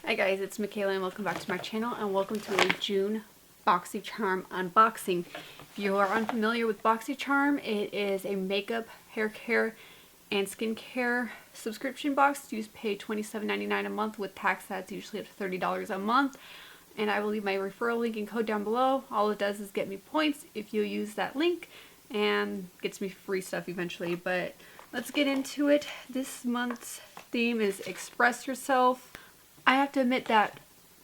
Hi guys, it's Michaela and welcome back to my channel and welcome to a June Boxycharm unboxing. If you are unfamiliar with Boxycharm, it is a makeup, hair care, and skincare subscription box. You pay $27.99 a month with tax. That's usually up to $30 a month. And I will leave my referral link and code down below. All it does is get me points if you use that link and gets me free stuff eventually. But let's get into it. This month's theme is Express Yourself. I have to admit that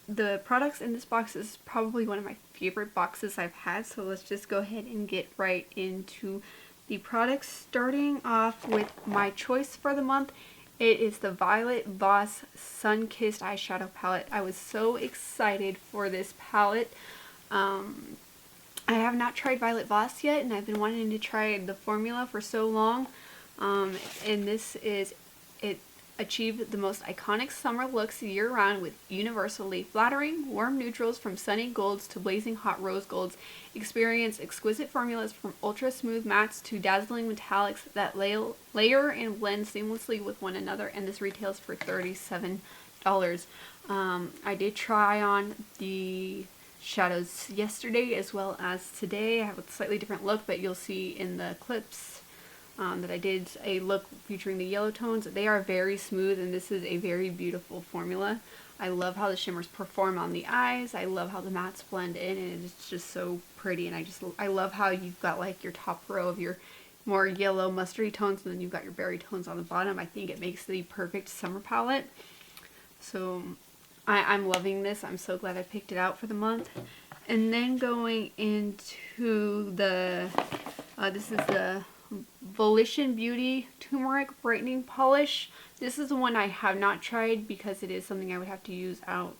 the products in this box is probably one of my favorite boxes I've had, so let's just go ahead and get right into the products, starting off with my choice for the month. It is the Violet Voss Sun-Kissed Eyeshadow Palette. I was so excited for this palette. I have not tried Violet Voss yet, and I've been wanting to try the formula for so long, and this is it. Achieve the most iconic summer looks year-round with universally flattering, warm neutrals from sunny golds to blazing hot rose golds. Experience exquisite formulas from ultra-smooth mattes to dazzling metallics that layer and blend seamlessly with one another, and this retails for $37. I did try on the shadows yesterday as well as today. I have a slightly different look, but you'll see in the clips that I did a look featuring the yellow tones. They are very smooth, and this is a very beautiful formula. I love how the shimmers perform on the eyes. I love how the mattes blend in, and it's just so pretty. And I love how you've got like your top row of your more yellow mustardy tones, and then you've got your berry tones on the bottom. I think it makes the perfect summer palette. So I'm loving this. I'm so glad I picked it out for the month. And then going into the this is the Volition Beauty Turmeric Brightening Polish. This is the one I have not tried because it is something I would have to use out.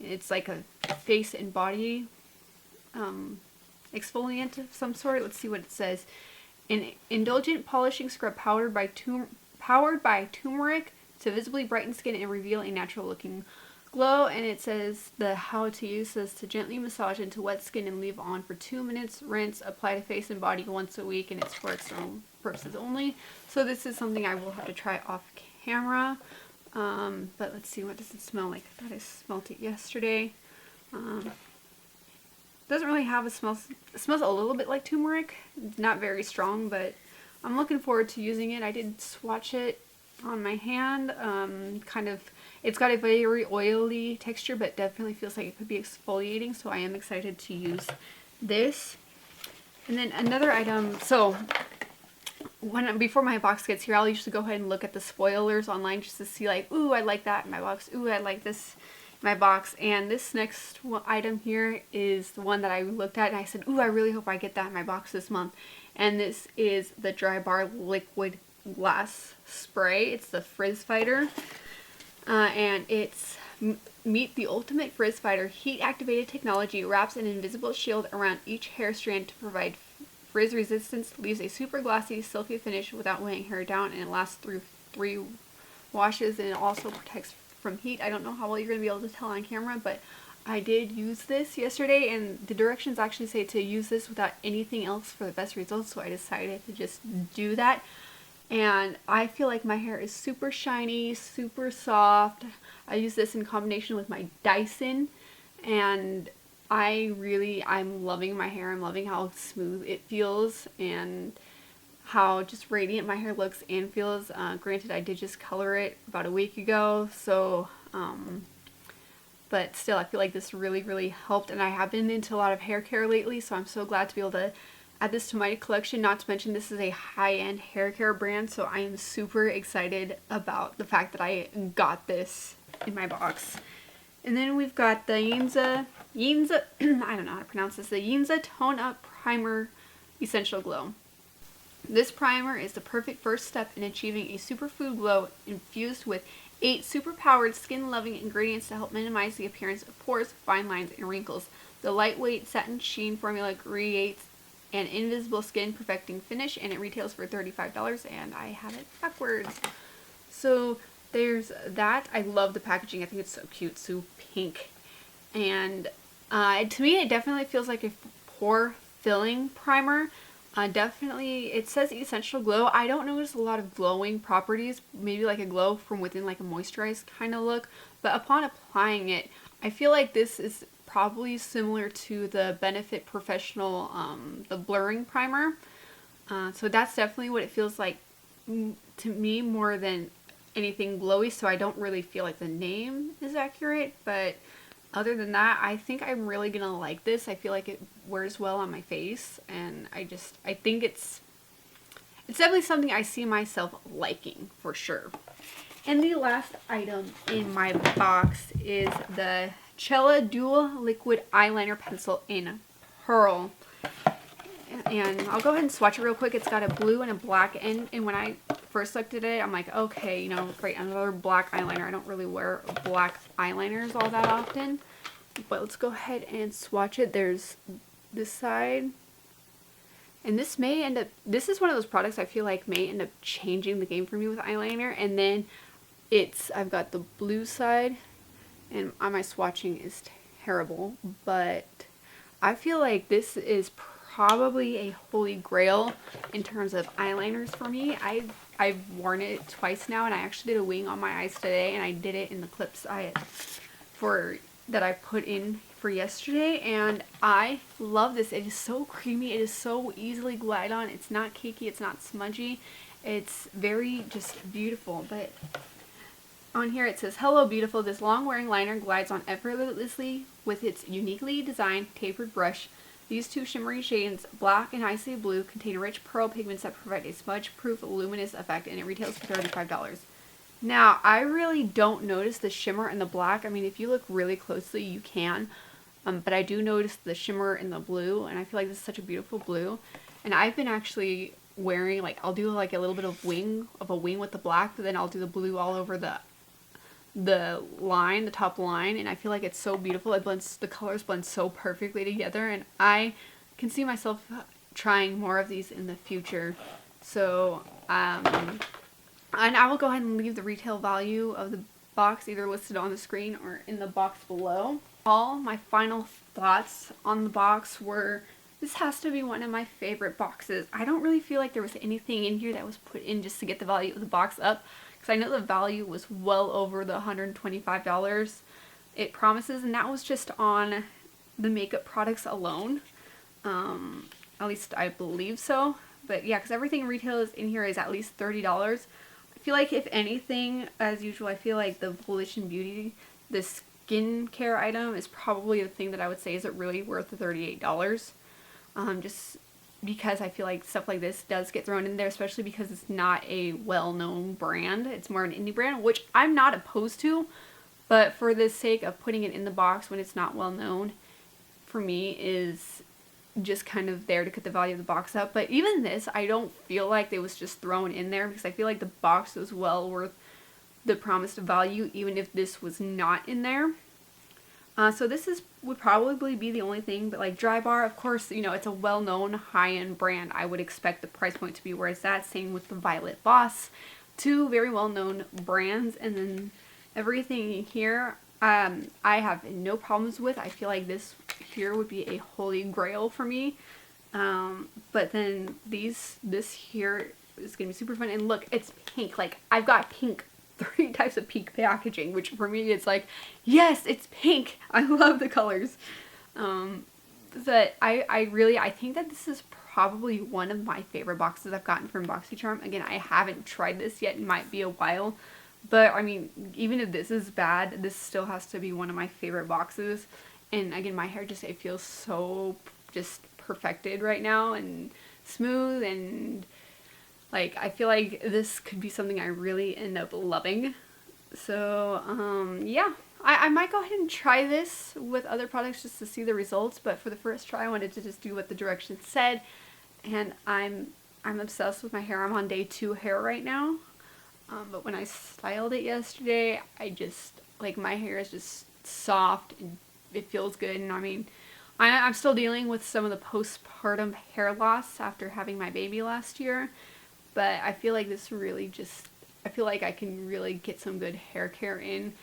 It's like a face and body exfoliant of some sort. Let's see what it says. An indulgent polishing scrub powered by turmeric to visibly brighten skin and reveal a natural looking glow. And it says the how to use this: to gently massage into wet skin and leave on for 2 minutes. Rinse. Apply to face and body once a week, and it's for its own purposes only. So this is something I will have to try off camera. But let's see, what does it smell like? I thought I smelled it yesterday. Doesn't really have a smell. It smells a little bit like turmeric. Not very strong, but I'm looking forward to using it. I did swatch it on my hand. It's got a very oily texture, but definitely feels like it could be exfoliating, so I am excited to use this. And then another item, so before my box gets here, I'll usually go ahead and look at the spoilers online just to see like, ooh, I like that in my box, ooh, I like this in my box. And this next item here is the one that I looked at and I said, ooh, I really hope I get that in my box this month. And this is the Dry Bar Liquid Glass Spray. It's the Frizz Fighter. And it's meet the ultimate Frizz Fighter. Heat activated technology wraps an invisible shield around each hair strand to provide frizz resistance, leaves a super glossy, silky finish without weighing hair down, and it lasts through 3 washes, and it also protects from heat. I don't know how well you're going to be able to tell on camera, but I did use this yesterday, and the directions actually say to use this without anything else for the best results, so I decided to just do that. And I feel like my hair is super shiny, super soft. I use this in combination with my Dyson, and I'm loving my hair. I'm loving how smooth it feels and how just radiant my hair looks and feels. Granted, I did just color it about a week ago, so but still, I feel like this really helped, and I have been into a lot of hair care lately, so I'm so glad to be able to add this to my collection. Not to mention, this is a high-end hair care brand, so I am super excited about the fact that I got this in my box. And then we've got the Yinza I don't know how to pronounce this, the Yinza Tone Up Primer Essential Glow. This primer is the perfect first step in achieving a superfood glow infused with 8 super-powered skin-loving ingredients to help minimize the appearance of pores, fine lines, and wrinkles. The lightweight satin sheen formula creates an invisible skin perfecting finish, and it retails for $35, and I have it backwards. So there's that. I love the packaging. I think it's so cute, so pink. And to me, it definitely feels like a pore filling primer. Definitely, it says Essential Glow. I don't notice a lot of glowing properties, maybe like a glow from within, like a moisturized kind of look, but upon applying it, I feel like this is probably similar to the Benefit Professional, the blurring primer. So that's definitely what it feels like to me, more than anything glowy, so I don't really feel like the name is accurate, but other than that, I think I'm really gonna like this. I feel like it wears well on my face, and I think it's definitely something I see myself liking for sure. And the last item in my box is the Machaela Dual Liquid Eyeliner Pencil in Pearl. And I'll go ahead and swatch it real quick. It's got a blue and a black end, and when I first looked at it, I'm like, okay, you know, great, another black eyeliner. I don't really wear black eyeliners all that often, but let's go ahead and swatch it. There's this side, and this may end up, this is one of those products I feel like may end up changing the game for me with eyeliner. And then I've got the blue side, and my swatching is terrible, but I feel like this is probably a holy grail in terms of eyeliners for me. I've worn it twice now, and I actually did a wing on my eyes today, and I did it in the clips that I put in for yesterday, and I love this. It is so creamy. It is so easily glide on. It's not cakey. It's not smudgy. It's very just beautiful. But on here it says, "Hello beautiful, this long wearing liner glides on effortlessly with its uniquely designed tapered brush. These two shimmery shades, black and icy blue, contain rich pearl pigments that provide a smudge-proof luminous effect, and it retails for $35. Now, I really don't notice the shimmer in the black. I mean, if you look really closely, you can. But I do notice the shimmer in the blue, and I feel like this is such a beautiful blue. And I've been actually wearing, like, I'll do like a little bit of a wing with the black, but then I'll do the blue all over the line, the top line, and I feel like it's so beautiful. The colors blend so perfectly together, and I can see myself trying more of these in the future. So, and I will go ahead and leave the retail value of the box either listed on the screen or in the box below. All my final thoughts on the box were, this has to be one of my favorite boxes. I don't really feel like there was anything in here that was put in just to get the value of the box up, because I know the value was well over the $125 it promises, and that was just on the makeup products alone. At least I believe so. But yeah, because everything retail is in here is at least $30. I feel like if anything, as usual, I feel like the Volition Beauty, the skincare item, is probably the thing that I would say is it really worth the $38. Just because I feel like stuff like this does get thrown in there, especially because it's not a well-known brand. It's more an indie brand, which I'm not opposed to, but for the sake of putting it in the box when it's not well-known, for me, is just kind of there to cut the value of the box up. But even this, I don't feel like it was just thrown in there, because I feel like the box was well worth the promised value, even if this was not in there. So this would probably be the only thing, but like Dry Bar, of course, you know, it's a well-known high-end brand. I would expect the price point to be where it's at. Same with the Violet Voss, two very well-known brands. And then everything here, I have no problems with. I feel like this here would be a holy grail for me. But then this here is gonna be super fun. And look, it's pink. Like, I've got pink, 3 types of pink packaging, which for me it's like, yes, it's pink. I love the colors. But I think that this is probably one of my favorite boxes I've gotten from Boxycharm. Again, I haven't tried this yet. It might be a while, but I mean, even if this is bad, this still has to be one of my favorite boxes. And again, my hair it feels so just perfected right now, and smooth, and like, I feel like this could be something I really end up loving. So, yeah. I might go ahead and try this with other products just to see the results, but for the first try, I wanted to just do what the directions said. And I'm obsessed with my hair. I'm on day 2 hair right now. But when I styled it yesterday, like, my hair is just soft, and it feels good. And I mean, I'm still dealing with some of the postpartum hair loss after having my baby last year. But I feel like this really I feel like I can really get some good hair care in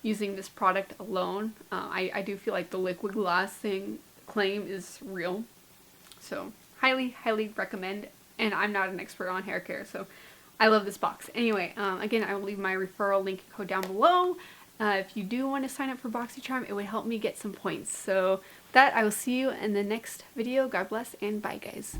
using this product alone. I do feel like the liquid lasting claim is real. So highly, highly recommend. And I'm not an expert on hair care, so I love this box. Anyway, again, I will leave my referral link code down below. If you do want to sign up for Boxycharm, it would help me get some points. So with that, I will see you in the next video. God bless and bye guys.